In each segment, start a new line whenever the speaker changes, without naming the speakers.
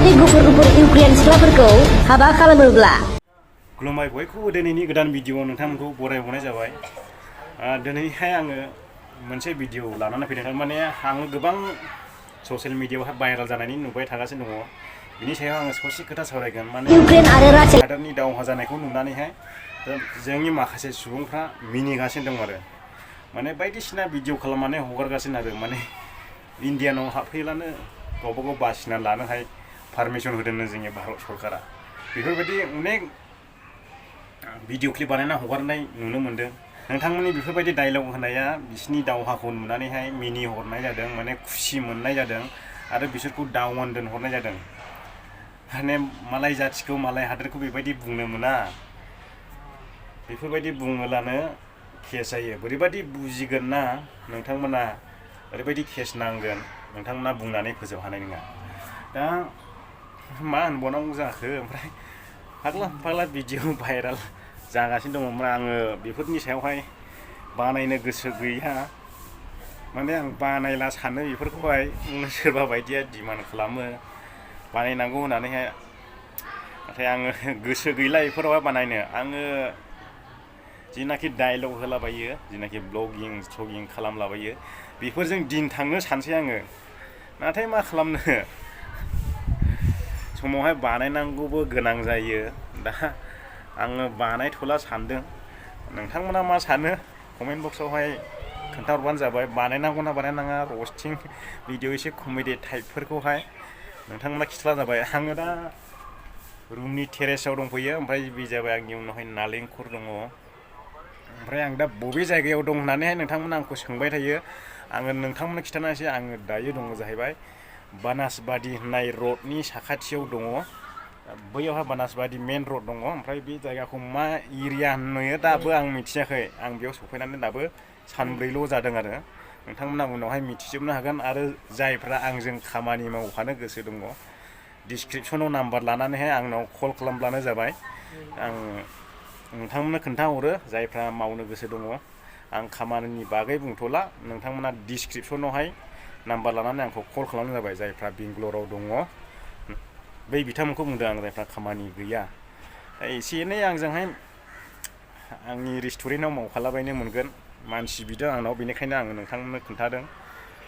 बेबादि गुफुर इउक्रेन सिख्लाफोरखौ हाबा खालामोब्ला
खुलुमबाय बयखौबो दिनैनि गोदान भिडिअ'आव नोंथांमोनखौ बरायहरनाय जाबाय। दिनैहाय आङो मोनसे भिडिअ लानानै फैदों। माने आङो गोबां ससियेल मिडियायावहाय भाइरेल जानायनि नुबाय थागासिनो दङ। बिनि सायाव आङो ससे खोथा सावरायगोन। माने
इउक्रेन आरो रासिया
हादरनि दावहा जानायखौ नुनानैहाय जोंनि माखासे सुबुंफ्रा मिनिगासिनो दं आरो माने बायदिसिना भिडिअ खालामनानै हगारगासिनो आरो माने इण्डियानाव हाबफैब्लानो गावबा गाव बासिना लानोहाय पारमिसन होदोंनो जोंनि भारत सरकारा। बेफोरबायदि अनेक भिडिअ क्लिप बानायना हगारनाय नुनो मोन्दों। नोंथांमोननि बेफोरबायदि डायलग होनाया बिसिनि दावहाखौ नुनानैहाय मिनि हरनाय जादों, माने खुसि मोननाय जादों आरो बिसोरखौ डाउन दोनहरनाय जादों। माने मालाय जाथिखौ मालाय हादोरखौ बेबायदि बुंनो मोना। बेफोरबायदि बुङोब्लानो केस जायो। बोरैबायदि बुजिगोन ना नोंथांमोना, ओरैबायदि केस नांगोन नोंथांमोना बुंनानै फोजोब हानाय नङा। दा मा होनबावनांगौ जाखो, ओमफ्राय फाग्ला भिडिअ भाइरेल जागासिनो दङ। ओमफ्राय आङो बेफोरनि सायावहाय बानायनो गोसो गैया। माने आं बानायला सानो बेफोरखौहाय। सोरबा बायदिया डिमान्ड खालामो बानायनांगौ होननानैहाय, नाथाय आङो गोसो गैला बेफोरावहाय बानायनो। आङो जिनाखि डायलग होलाबायो, जिनाखि ब्लगिं स्लगिं खालामलाबायो, बेफोरजों दिन थांनो सानसै आङो। नाथाय मा खालामनो, समावहाय बानायनांगौबो गोनां जायो। दा आङो बानायथ'ला सानदों। नोंथांमोना मा सानो कमेन्ट बक्सआवहाय खोन्थाहरबानो जाबाय। बानायनांगौ ना बानायनाङा रस्टिं भिडिअ एसे कमेडि टाइपफोरखौहाय नोंथांमोना खिथाब्लानो जाबाय। आङो दा रुमनि टेरेसाव दंफैयो। ओमफ्राय बे जाबाय आंनि उनावहाय नालेंखर दङ। ओमफ्राय आं दा बबे जायगायाव दं होननानैहाय नोंथांमोना आंखौ सोंबाय थायो। आङो नोंथांमोननो खिन्थानोसै, आङो दायो दङ जाहैबाय बानासबादि होननाय रडनि साखाथियाव दङ। बैयावहाय बानासबादि मेन रड दङ। ओमफ्राय बे जायगाखौ मा एरिया होनो दाबो आं मिथियाखै। आं बेयाव सफैनानै दाबो सानब्रैल' जादों आरो। नोंथांमोना उनावहाय मिथिजोबनो हागोन। आरो जायफ्रा आंजों खामानि मावफानो गोसो दङ, डिसक्रिपसनाव नाम्बार लानानैहाय आंनाव कल खालामब्लानो जाबाय। आं नोंथांमोननो खोन्थाहरो जायफ्रा मावनो गोसो दङ। आं खामानिनि बागै बुंथ'ला, नोंथांमोना डिसक्रिपसनावहाय नाम्बार लानानै आंखौ कल खालामनो जाबाय। जायफ्रा बेंगलराव दङ बै बिथांमोनखौ बुंदों आं, जायफ्रा खामानि गैया। एसे एनै आंजोंहाय आंनि रेस्टुरेन्टाव मावफालाबायनो मोनगोन मानसि बिदों आंनाव, बेनिखायनो आङो नोंथांमोननो खोन्थादों।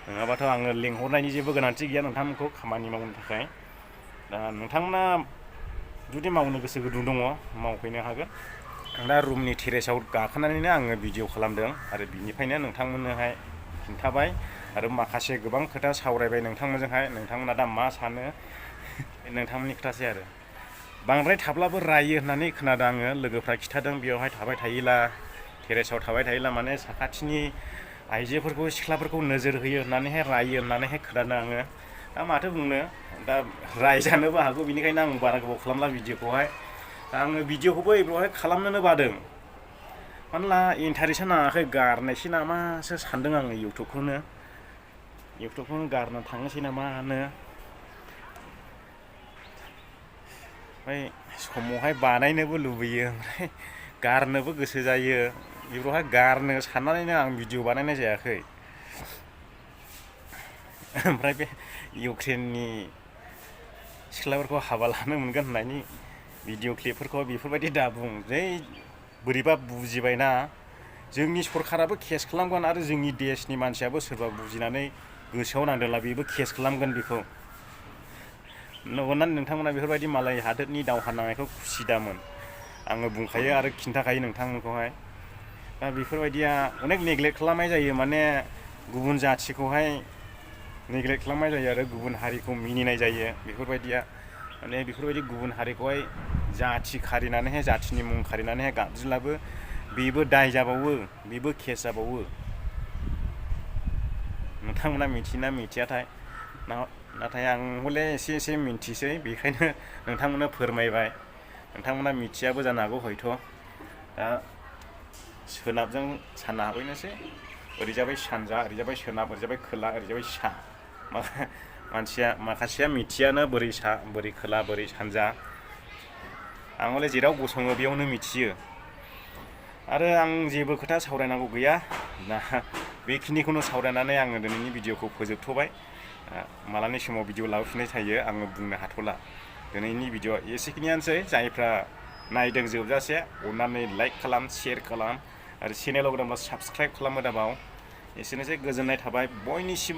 नङाबाथ' आङो लेंहरनायनि जेबो गोनांथि गैया नोंथांमोनखौ खामानि मावनो थाखाय। दा नोंथांमोना जुदि मावनो गोसो गुदुं दङ मावफैनो हागोन। आं दा रुमनि टेरेसाव गाखोनानैनो आङो भिडिअ खालामदों आरो बिनिफ्रायनो नोंथांमोननोहाय खिन्थाबाय आरो माखासे गोबां खोथा सावरायबाय नोंथांमोनजोंहाय। नोंथांमोना दा मा सानो नोंथांमोननि खोथासै आरो। बांद्राय थाब्लाबो रायो होननानै खोनादों आङो। लोगोफ्रा खिन्थादों बेवहाय थाबाय थायोब्ला, टेरेसाव थाबाय थायोब्ला माने साखाथिनि आइजोफोरखौ सिख्लाफोरखौ नोजोर होयो होननानैहाय रायो होननानैहाय खोनादों आङो। दा माथो बुंनो, दा रायजानोबो हागौ। बेनिखायनो आं बारा गोबाव खालामला भिडिअखौहाय। दा आङो भिडिअखौबो बेवहाय खालामनोनो बादों। मानोना इन्टारेस्टआ नाङाखै, गारनायसै नामासो सानदों आङो इउटुबखौनो गारना थांनोसै नामानो। ओमफ्राय समावहाय बानायनोबो लुबैयो, ओमफ्राय गारनोबो गोसो जायो। बेफोरावहाय गारनो साननानैनो आं भिडिअ बानायनाय जायाखै। ओमफ्राय बे इउक्रेननि सिख्लाफोरखौ हाबा लानो मोनगोन होननायनि भिडिअ क्लिपफोरखौ बेफोरबायदि दा बुं। जै बोरैबा बुजिबायना, जोंनि सरकाराबो केस खालामगोन आरो जोंनि देशनि मानसियाबो सोरबा बुजिनानै गोसोआव नांदोंला बेबो केस खालामगोन बेखौ। नंगौना नोंथांमोना बेफोरबायदि मालाय हादोरनि दावहा नांनायखौ खुसि दामोन। आङो बुंखायो आरो खिन्थाखायो नोंथांमोनखौहाय। दा बेफोरबायदिया अनेक नेग्लेक्ट खालामनाय जायो। माने गुबुन जाथिखौहाय नेग्लेक्ट खालामनाय जायो आरो गुबुन हारिखौ मिनिनाय जायो। बेफोरबायदिया माने बेफोरबायदि गुबुन हारिखौहाय जाथि खारिनानैहाय, जाथिनि मुं खारिनानैहाय गाबज्रिब्लाबो बेबो दाय जाबावो, बेबो केस जाबावो। नोंथांमोना मिथियोना मिथियाथाय, नाथाय आं हले एसे एसे मिन्थिसै, बेखायनो नोंथांमोननो फोरमायबाय। नोंथांमोना मिथियाबो जानो हागौ हयथ'। दा सोनाबजों सानना हाबहैनोसै, ओरैजाबाय सानजा, ओरैजाबाय सोनाब, ओरैजाबाय खोला, ओरैजाबाय सा। माखासेया मिथियानो बोरै सा, बोरै खोला, बोरै सानजा। आं हले जेराव गसङो बेयावनो मिथियो। आरो आं जेबो खोथा सावरायनांगौ गैया। दा बेखिनिखौनो सावरायनानै आङो दिनैनि भिडिअखौ फोजोबथ'बाय। मालानि समाव भिडिअ लाबोफिननाय थायो आङो बुंनो हाथ'ला। दिनैनि भिडिअ एसेखिनियानोसै। जायफ्रा नायदों जोबजासे अननानै लाइक खालाम, शेयार खालाम आरो चेनेलाव गोदानबा साबस्क्राइब खालामो दाबाव। एसेनोसै, गोजोननाय थाबाय बयनिसिमबो।